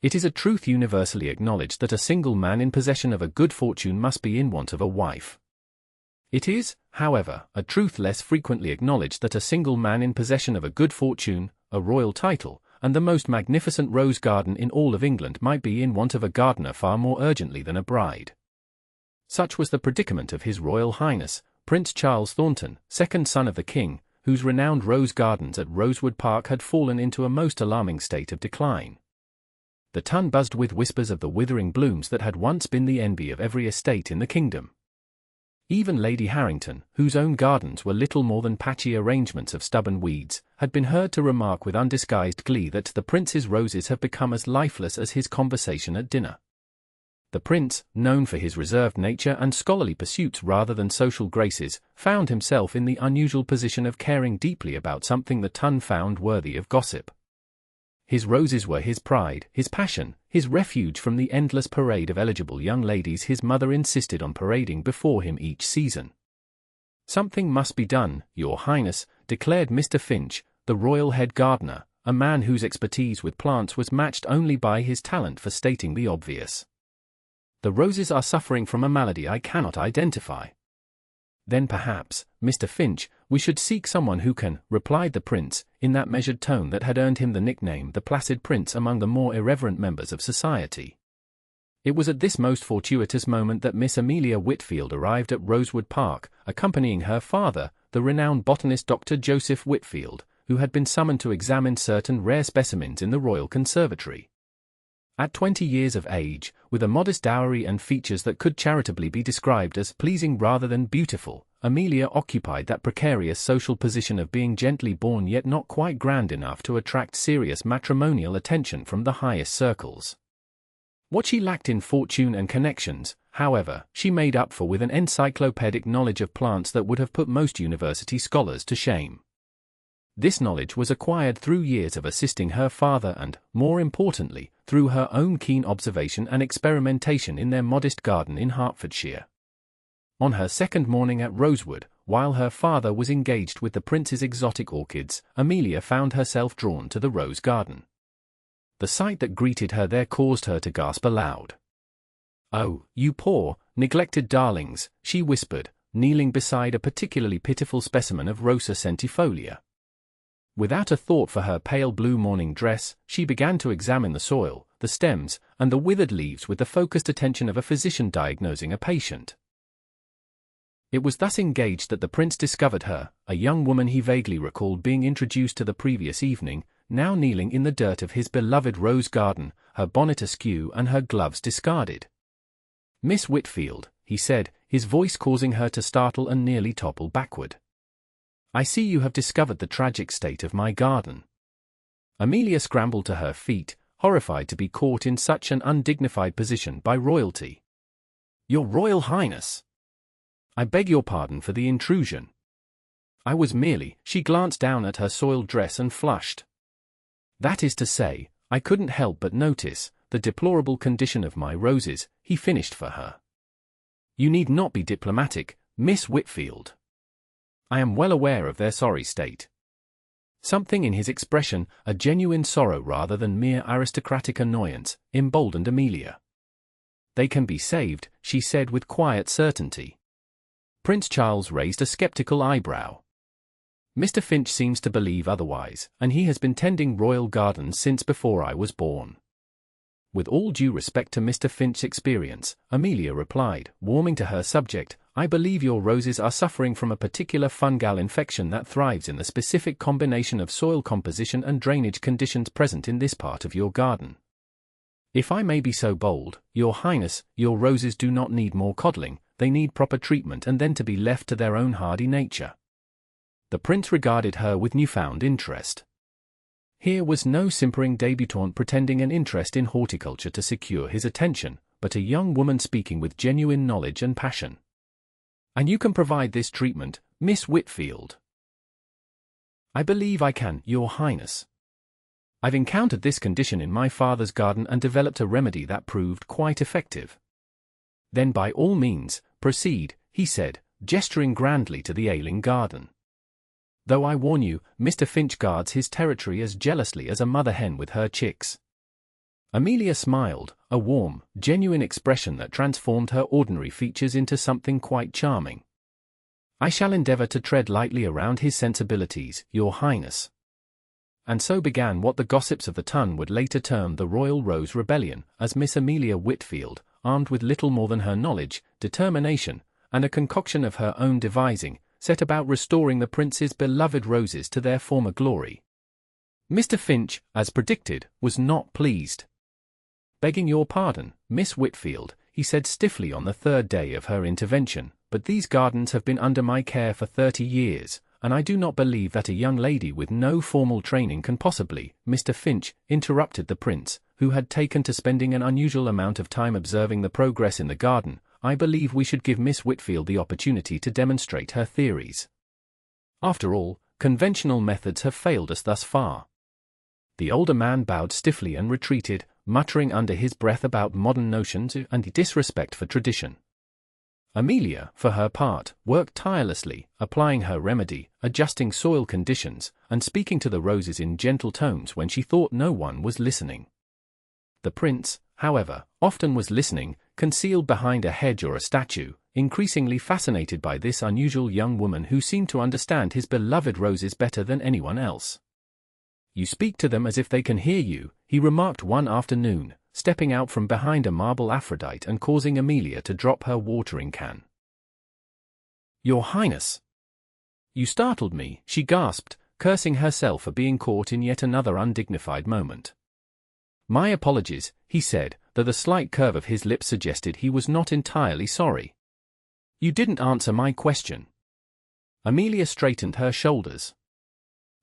It is a truth universally acknowledged that a single man in possession of a good fortune must be in want of a wife. It is, however, a truth less frequently acknowledged that a single man in possession of a good fortune, a royal title, and the most magnificent rose garden in all of England might be in want of a gardener far more urgently than a bride. Such was the predicament of His Royal Highness, Prince Charles Thornton, second son of the King, whose renowned rose gardens at Rosewood Park had fallen into a most alarming state of decline. The town buzzed with whispers of the withering blooms that had once been the envy of every estate in the kingdom. Even Lady Harrington, whose own gardens were little more than patchy arrangements of stubborn weeds, had been heard to remark with undisguised glee that the prince's roses have become as lifeless as his conversation at dinner. The prince, known for his reserved nature and scholarly pursuits rather than social graces, found himself in the unusual position of caring deeply about something the ton found worthy of gossip. His roses were his pride, his passion, his refuge from the endless parade of eligible young ladies his mother insisted on parading before him each season. "Something must be done, Your Highness," declared Mr. Finch, the royal head gardener, a man whose expertise with plants was matched only by his talent for stating the obvious. "The roses are suffering from a malady I cannot identify." "Then perhaps, Mr. Finch, we should seek someone who can," replied the prince, in that measured tone that had earned him the nickname the Placid Prince among the more irreverent members of society. It was at this most fortuitous moment that Miss Amelia Whitfield arrived at Rosewood Park, accompanying her father, the renowned botanist Dr. Joseph Whitfield, who had been summoned to examine certain rare specimens in the Royal Conservatory. At 20 years of age, with a modest dowry and features that could charitably be described as pleasing rather than beautiful, Amelia occupied that precarious social position of being gently born yet not quite grand enough to attract serious matrimonial attention from the highest circles. What she lacked in fortune and connections, however, she made up for with an encyclopedic knowledge of plants that would have put most university scholars to shame. This knowledge was acquired through years of assisting her father and, more importantly, through her own keen observation and experimentation in their modest garden in Hertfordshire. On her second morning at Rosewood, while her father was engaged with the prince's exotic orchids, Amelia found herself drawn to the rose garden. The sight that greeted her there caused her to gasp aloud. "Oh, you poor, neglected darlings," she whispered, kneeling beside a particularly pitiful specimen of Rosa centifolia. Without a thought for her pale blue morning dress, she began to examine the soil, the stems, and the withered leaves with the focused attention of a physician diagnosing a patient. It was thus engaged that the prince discovered her, a young woman he vaguely recalled being introduced to the previous evening, now kneeling in the dirt of his beloved rose garden, her bonnet askew and her gloves discarded. "Miss Whitfield," he said, his voice causing her to startle and nearly topple backward. "I see you have discovered the tragic state of my garden." Amelia scrambled to her feet, horrified to be caught in such an undignified position by royalty. "Your Royal Highness! I beg your pardon for the intrusion. I was merely—" She glanced down at her soiled dress and flushed. "That is to say, I couldn't help but notice the deplorable condition of my roses," he finished for her. "You need not be diplomatic, Miss Whitfield. I am well aware of their sorry state." Something in his expression, a genuine sorrow rather than mere aristocratic annoyance, emboldened Amelia. "They can be saved," she said with quiet certainty. Prince Charles raised a skeptical eyebrow. "Mr. Finch seems to believe otherwise, and he has been tending royal gardens since before I was born." "With all due respect to Mr. Finch's experience," Amelia replied, warming to her subject, "I believe your roses are suffering from a particular fungal infection that thrives in the specific combination of soil composition and drainage conditions present in this part of your garden. If I may be so bold, Your Highness, your roses do not need more coddling, they need proper treatment and then to be left to their own hardy nature." The prince regarded her with newfound interest. Here was no simpering débutante pretending an interest in horticulture to secure his attention, but a young woman speaking with genuine knowledge and passion. "And you can provide this treatment, Miss Whitfield?" "I believe I can, Your Highness. I've encountered this condition in my father's garden and developed a remedy that proved quite effective." "Then by all means, proceed," he said, gesturing grandly to the ailing garden. "Though I warn you, Mr. Finch guards his territory as jealously as a mother hen with her chicks." Amelia smiled, a warm, genuine expression that transformed her ordinary features into something quite charming. I shall endeavour to tread lightly around his sensibilities, Your Highness. And so began what the gossips of the Ton would later term the Royal Rose Rebellion, as Miss Amelia Whitfield, armed with little more than her knowledge, determination, and a concoction of her own devising, set about restoring the prince's beloved roses to their former glory. Mr. Finch, as predicted, was not pleased. "Begging your pardon, Miss Whitfield," he said stiffly on the third day of her intervention, "but these gardens have been under my care for 30 years, and I do not believe that a young lady with no formal training can possibly—" "Mr. Finch," interrupted the prince, who had taken to spending an unusual amount of time observing the progress in the garden, "I believe we should give Miss Whitfield the opportunity to demonstrate her theories. After all, conventional methods have failed us thus far." The older man bowed stiffly and retreated, muttering under his breath about modern notions and disrespect for tradition. Amelia, for her part, worked tirelessly, applying her remedy, adjusting soil conditions, and speaking to the roses in gentle tones when she thought no one was listening. The prince, however, often was listening, concealed behind a hedge or a statue, increasingly fascinated by this unusual young woman who seemed to understand his beloved roses better than anyone else. "You speak to them as if they can hear you," he remarked one afternoon, stepping out from behind a marble Aphrodite and causing Amelia to drop her watering can. "Your Highness! You startled me," she gasped, cursing herself for being caught in yet another undignified moment. "My apologies," he said, though the slight curve of his lips suggested he was not entirely sorry. "You didn't answer my question." Amelia straightened her shoulders.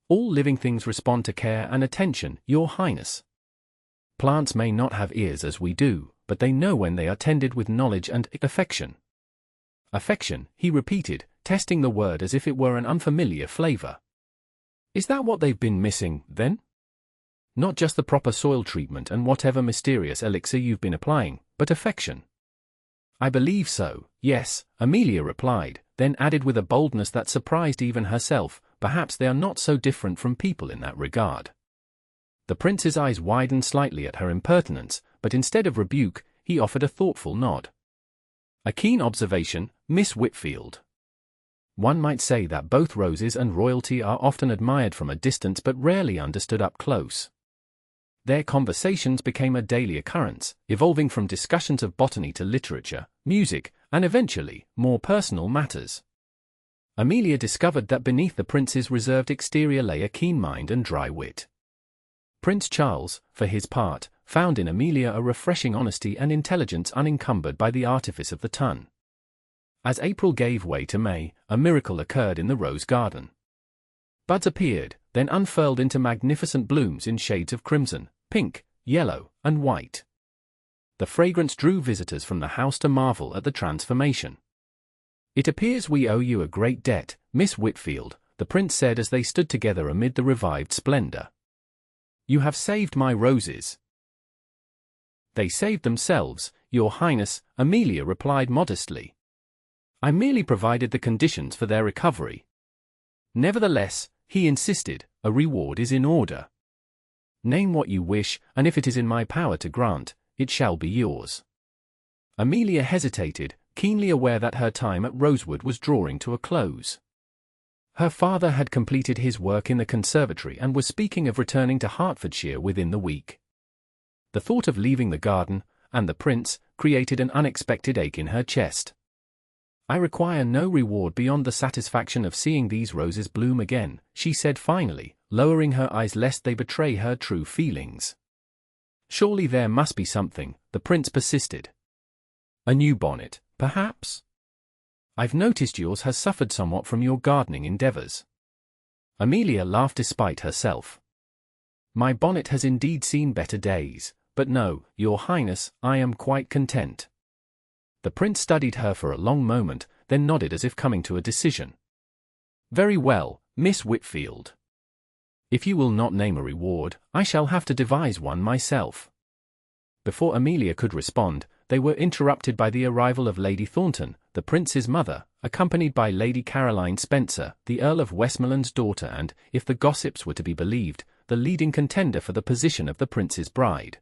"All living things respond to care and attention, Your Highness. Plants may not have ears as we do, but they know when they are tended with knowledge and affection." "Affection," he repeated, testing the word as if it were an unfamiliar flavor. "Is that what they've been missing, then? Not just the proper soil treatment and whatever mysterious elixir you've been applying, but affection?" "I believe so, yes," Amelia replied, then added with a boldness that surprised even herself, "Perhaps they are not so different from people in that regard." The prince's eyes widened slightly at her impertinence, but instead of rebuke, he offered a thoughtful nod. "A keen observation, Miss Whitfield. One might say that both roses and royalty are often admired from a distance but rarely understood up close." Their conversations became a daily occurrence, evolving from discussions of botany to literature, music, and eventually, more personal matters. Amelia discovered that beneath the prince's reserved exterior lay a keen mind and dry wit. Prince Charles, for his part, found in Amelia a refreshing honesty and intelligence unencumbered by the artifice of the Ton. As April gave way to May, a miracle occurred in the rose garden. Buds appeared, then unfurled into magnificent blooms in shades of crimson, pink, yellow, and white. The fragrance drew visitors from the house to marvel at the transformation. "It appears we owe you a great debt, Miss Whitfield," the prince said as they stood together amid the revived splendor. "You have saved my roses." "They saved themselves, Your Highness," Amelia replied modestly. "I merely provided the conditions for their recovery." "Nevertheless," he insisted, "a reward is in order. Name what you wish, and if it is in my power to grant, it shall be yours." Amelia hesitated, keenly aware that her time at Rosewood was drawing to a close. Her father had completed his work in the conservatory and was speaking of returning to Hertfordshire within the week. The thought of leaving the garden, and the prince, created an unexpected ache in her chest. "I require no reward beyond the satisfaction of seeing these roses bloom again," she said finally, lowering her eyes lest they betray her true feelings. "Surely there must be something," the prince persisted. "A new bonnet, perhaps? I've noticed yours has suffered somewhat from your gardening endeavors." Amelia laughed despite herself. "My bonnet has indeed seen better days, but no, Your Highness, I am quite content." The prince studied her for a long moment, then nodded as if coming to a decision. "Very well, Miss Whitfield. If you will not name a reward, I shall have to devise one myself." Before Amelia could respond, they were interrupted by the arrival of Lady Thornton, the prince's mother, accompanied by Lady Caroline Spencer, the Earl of Westmoreland's daughter and, if the gossips were to be believed, the leading contender for the position of the prince's bride.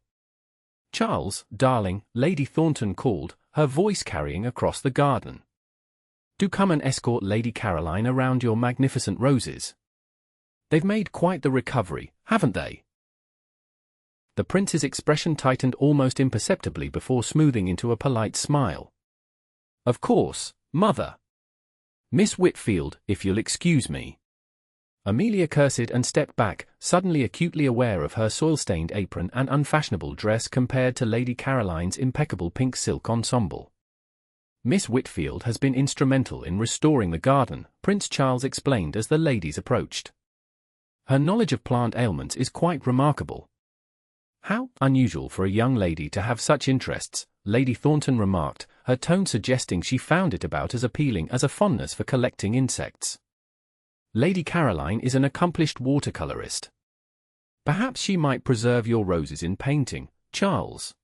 "Charles, darling," Lady Thornton called, her voice carrying across the garden. "Do come and escort Lady Caroline around your magnificent roses. They've made quite the recovery, haven't they?" The prince's expression tightened almost imperceptibly before smoothing into a polite smile. "Of course, mother. Miss Whitfield, if you'll excuse me." Amelia cursed and stepped back, suddenly acutely aware of her soil-stained apron and unfashionable dress compared to Lady Caroline's impeccable pink silk ensemble. "Miss Whitfield has been instrumental in restoring the garden," Prince Charles explained as the ladies approached. "Her knowledge of plant ailments is quite remarkable." "How unusual for a young lady to have such interests," Lady Thornton remarked, her tone suggesting she found it about as appealing as a fondness for collecting insects. "Lady Caroline is an accomplished watercolorist. Perhaps she might preserve your roses in painting, Charles."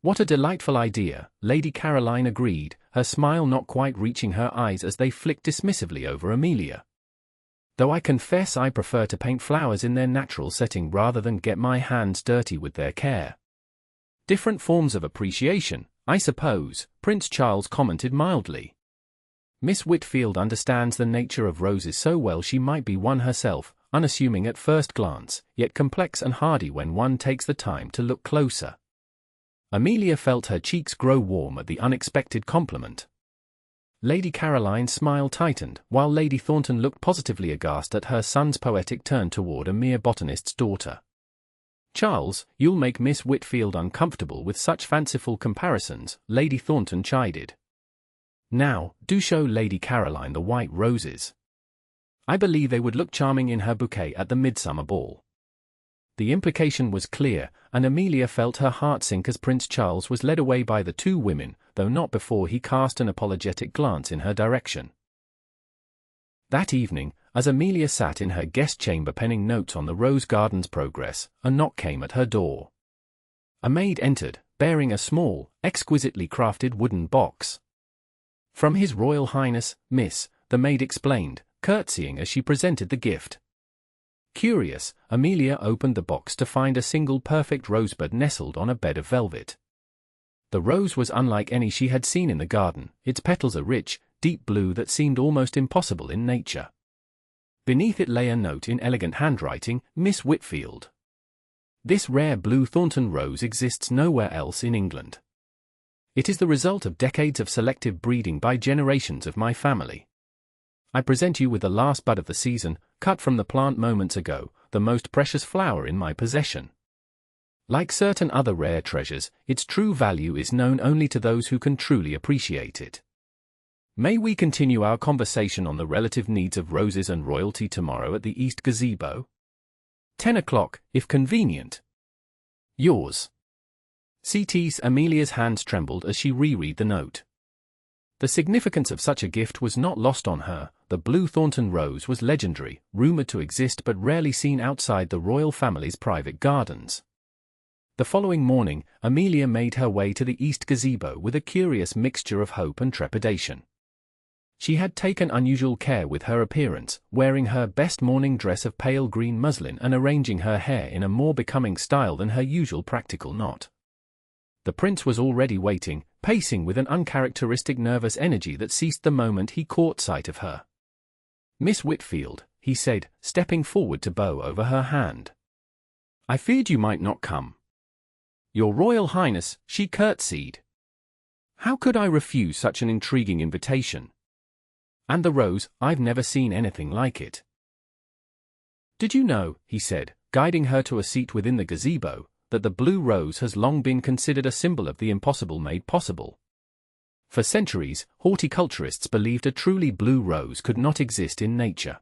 "What a delightful idea," Lady Caroline agreed, her smile not quite reaching her eyes as they flicked dismissively over Amelia. "Though I confess I prefer to paint flowers in their natural setting rather than get my hands dirty with their care." "Different forms of appreciation, I suppose," Prince Charles commented mildly. "Miss Whitfield understands the nature of roses so well she might be one herself, unassuming at first glance, yet complex and hardy when one takes the time to look closer." Amelia felt her cheeks grow warm at the unexpected compliment. Lady Caroline's smile tightened, while Lady Thornton looked positively aghast at her son's poetic turn toward a mere botanist's daughter. "Charles, you'll make Miss Whitfield uncomfortable with such fanciful comparisons," Lady Thornton chided. "Now, do show Lady Caroline the white roses. I believe they would look charming in her bouquet at the midsummer ball." The implication was clear, and Amelia felt her heart sink as Prince Charles was led away by the two women, though not before he cast an apologetic glance in her direction. That evening, as Amelia sat in her guest chamber penning notes on the rose garden's progress, a knock came at her door. A maid entered, bearing a small, exquisitely crafted wooden box. "From His Royal Highness, Miss," the maid explained, curtsying as she presented the gift. Curious, Amelia opened the box to find a single perfect rosebud nestled on a bed of velvet. The rose was unlike any she had seen in the garden, its petals a rich, deep blue that seemed almost impossible in nature. Beneath it lay a note in elegant handwriting, "Miss Whitfield. This rare blue Thornton rose exists nowhere else in England. It is the result of decades of selective breeding by generations of my family. I present you with the last bud of the season, cut from the plant moments ago, the most precious flower in my possession. Like certain other rare treasures, its true value is known only to those who can truly appreciate it. May we continue our conversation on the relative needs of roses and royalty tomorrow at the East Gazebo? 10 o'clock, if convenient. Yours." CT's Amelia's hands trembled as she reread the note. The significance of such a gift was not lost on her. The blue Thornton rose was legendary, rumored to exist but rarely seen outside the royal family's private gardens. The following morning, Amelia made her way to the East Gazebo with a curious mixture of hope and trepidation. She had taken unusual care with her appearance, wearing her best morning dress of pale green muslin and arranging her hair in a more becoming style than her usual practical knot. The prince was already waiting, pacing with an uncharacteristic nervous energy that ceased the moment he caught sight of her. "Miss Whitfield," he said, stepping forward to bow over her hand. "I feared you might not come." "Your Royal Highness," she curtsied. "How could I refuse such an intriguing invitation? And the rose, I've never seen anything like it." "Did you know," he said, guiding her to a seat within the gazebo, "that the blue rose has long been considered a symbol of the impossible made possible? For centuries, horticulturists believed a truly blue rose could not exist in nature.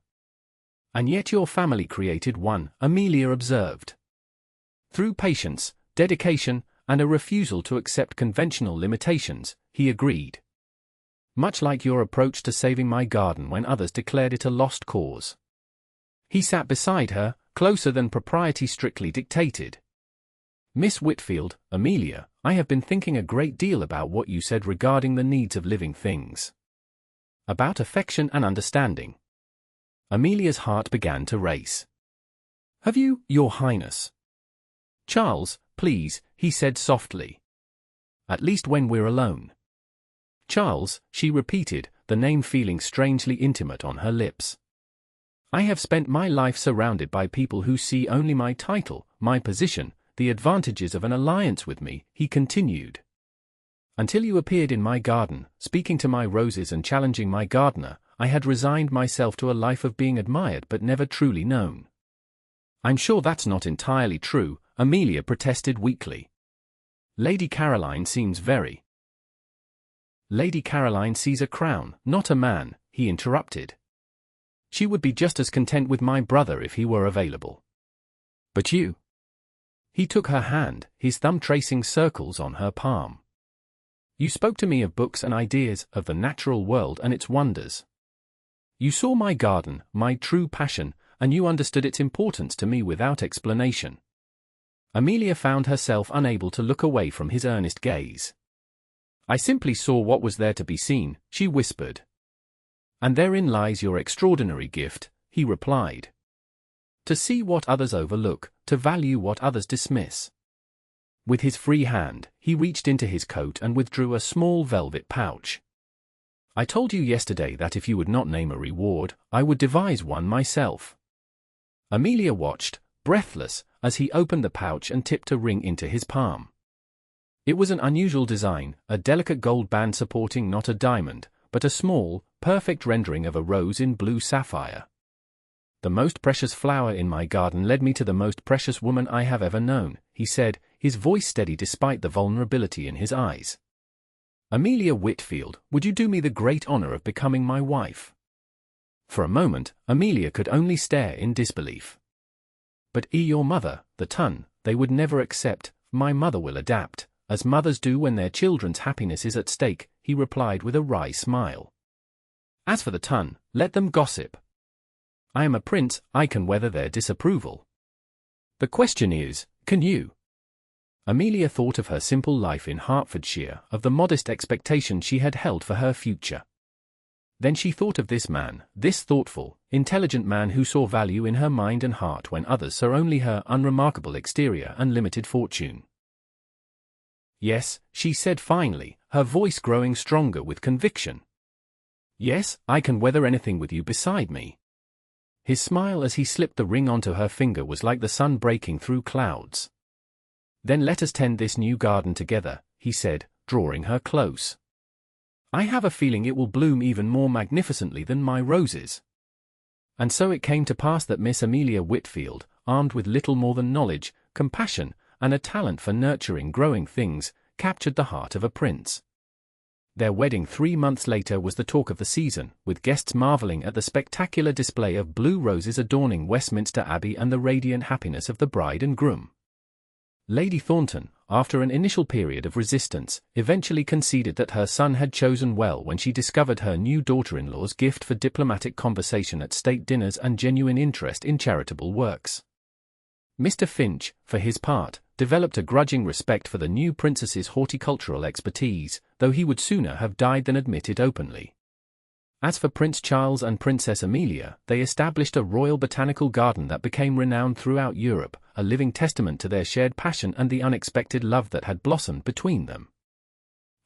And yet your family created one," Amelia observed. "Through patience, dedication, and a refusal to accept conventional limitations," he agreed. "Much like your approach to saving my garden when others declared it a lost cause." He sat beside her, closer than propriety strictly dictated. "Miss Whitfield, Amelia, I have been thinking a great deal about what you said regarding the needs of living things. About affection and understanding." Amelia's heart began to race. "Have you, Your Highness?" Charles, please," he said softly. "At least when we're alone." "Charles," she repeated, the name feeling strangely intimate on her lips. "I have spent my life surrounded by people who see only my title, my position, the advantages of an alliance with me," he continued. "Until you appeared in my garden, speaking to my roses and challenging my gardener, I had resigned myself to a life of being admired but never truly known." "I'm sure that's not entirely true," Amelia protested weakly. "Lady Caroline seems very—" "Lady Caroline sees a crown, not a man," he interrupted. "She would be just as content with my brother if he were available. But you—" He took her hand, his thumb tracing circles on her palm. "You spoke to me of books and ideas, of the natural world and its wonders. You saw my garden, my true passion, and you understood its importance to me without explanation." Amelia found herself unable to look away from his earnest gaze. "I simply saw what was there to be seen," she whispered. "And therein lies your extraordinary gift," he replied. "To see what others overlook, to value what others dismiss." With his free hand, he reached into his coat and withdrew a small velvet pouch. "I told you yesterday that if you would not name a reward, I would devise one myself." Amelia watched, breathless, as he opened the pouch and tipped a ring into his palm. It was an unusual design, a delicate gold band supporting not a diamond, but a small, perfect rendering of a rose in blue sapphire. "The most precious flower in my garden led me to the most precious woman I have ever known," he said, his voice steady despite the vulnerability in his eyes. "Amelia Whitfield, would you do me the great honor of becoming my wife?" For a moment, Amelia could only stare in disbelief. "But your mother, the ton, they would never accept. My mother will adapt, as mothers do when their children's happiness is at stake," he replied with a wry smile. "As for the ton, let them gossip. I am a prince, I can weather their disapproval. The question is, can you?" Amelia thought of her simple life in Hertfordshire, of the modest expectations she had held for her future. Then she thought of this man, this thoughtful, intelligent man who saw value in her mind and heart when others saw only her unremarkable exterior and limited fortune. "Yes," she said finally, her voice growing stronger with conviction. "Yes, I can weather anything with you beside me." His smile as he slipped the ring onto her finger was like the sun breaking through clouds. "Then let us tend this new garden together," he said, drawing her close. "I have a feeling it will bloom even more magnificently than my roses." And so it came to pass that Miss Amelia Whitfield, armed with little more than knowledge, compassion, and a talent for nurturing growing things, captured the heart of a prince. Their wedding 3 months later was the talk of the season, with guests marveling at the spectacular display of blue roses adorning Westminster Abbey and the radiant happiness of the bride and groom. Lady Thornton, after an initial period of resistance, eventually conceded that her son had chosen well when she discovered her new daughter-in-law's gift for diplomatic conversation at state dinners and genuine interest in charitable works. Mr. Finch, for his part, developed a grudging respect for the new princess's horticultural expertise, though he would sooner have died than admit it openly. As for Prince Charles and Princess Amelia, they established a royal botanical garden that became renowned throughout Europe, a living testament to their shared passion and the unexpected love that had blossomed between them.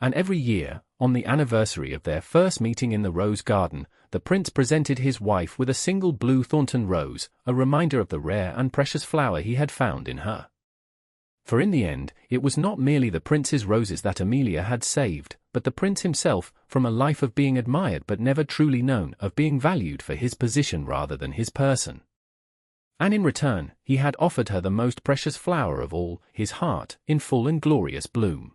And every year, on the anniversary of their first meeting in the rose garden, the prince presented his wife with a single blue Thornton rose, a reminder of the rare and precious flower he had found in her. For in the end, it was not merely the prince's roses that Amelia had saved, but the prince himself, from a life of being admired but never truly known, of being valued for his position rather than his person. And in return, he had offered her the most precious flower of all, his heart, in full and glorious bloom.